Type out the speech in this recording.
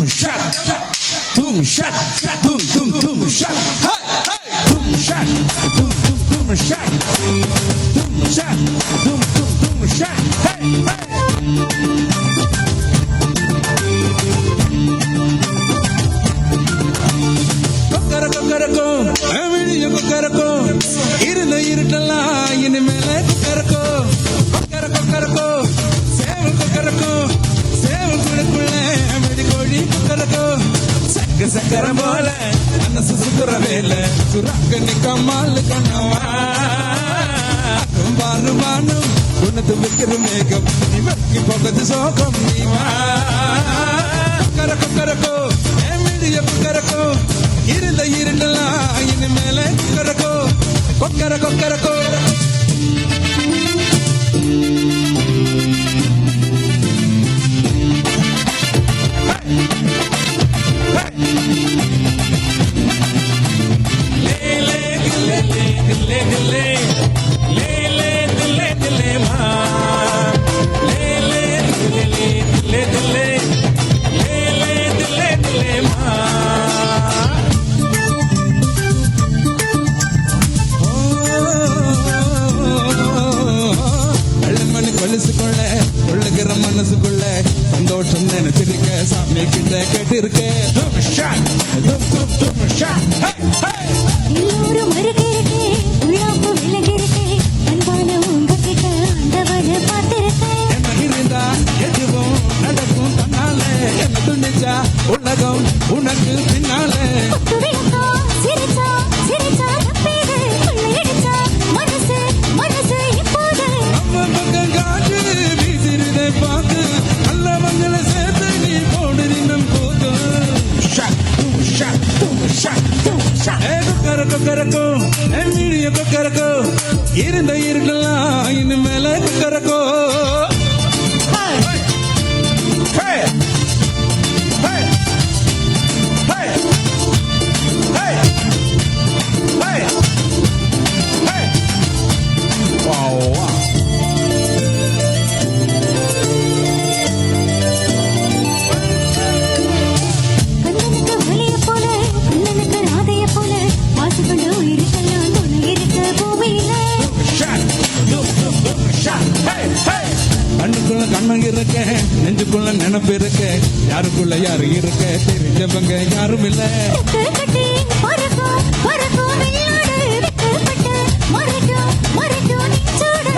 shak, tum shak, tum tum tum shak, hey hey, tum shak, tum tum tum shak, tum shak, tum tum tum shak, hey hey. கொக்கர Kokkarakko வெளிய கொக்கரக்கோ இருந்த இருட்டெல்லாம் இனிமேல கொக்கரக்கோ கொக்கர கொக்கரக்கோ சேவல் கொக்கரக்கோ சேவல் குழுக்குள்ள அமைதி கோழி கொக்கரக்கோ சக்க சக்கர போல மனசு சுக்குற வேல சுராக்க நிக்கம்மாள் கண்ணவா பாரு வானம் உனது வைக்கிற மேகம் நீ வக்கி போகது சோகம் நீவா கொக்கர கொக்கரக்கோ வெளிய கொக்கரக்கோ இருந்த இருண்டெல்லாம் இனிமேல கொக்கரக்கோ கொக்கர கொக்கரக்கோ. மனசுக்குள்ள உள்ளகிற மனசுக்குள்ள சந்தோஷம் நினைச்சிருக்க சாமி கிட்ட கேட்டிருக்க எல்லோரும் மறுக்கிறக்கே உள்ளாப்பு விலகிருக்கே அன்பான உங்ககிட்ட ஆண்டவன பார்த்திருக்கேன் என்ன இருந்தா எதுவும் நடக்கும் தன்னால என்ன துணிச்சா உலகம் உனக்கு பின்னாலே சிரிச்சா சிரிச்சா தப்பேது கொள்ளையடிச்சா மனசு மனசு இப்போது நம்ம பக்கம் காட்டு வீசிருதை பார்த்து நல்லவங்களை சேர்த்து நீ போடு நம் போது கொக்கரக்கோ மீடிய கொக்கரக்கோ இருந்த இருக்கலாம் இனிமேல கொக்கரக்கோ. கண்ணனுக்கு வலிய போல கண்ணனுக்கு ராதைய போல வாசிக்கொண்டு உயிருக்கெல்லாம் துணை இருக்க பூமியில கண்ணுக்குள்ள கண்ணம் இருக்க நெஞ்சுக்குள்ள நினைப்பு இருக்க யாருக்குள்ள யாரு இருக்க தெரிஞ்சவங்க யாரும் இல்ல. கட்டி பறக்கும் பறக்கும் விளையாடு வெக்கப்பட்டு மறைக்கும் மறைக்கும் நெஞ்சோடு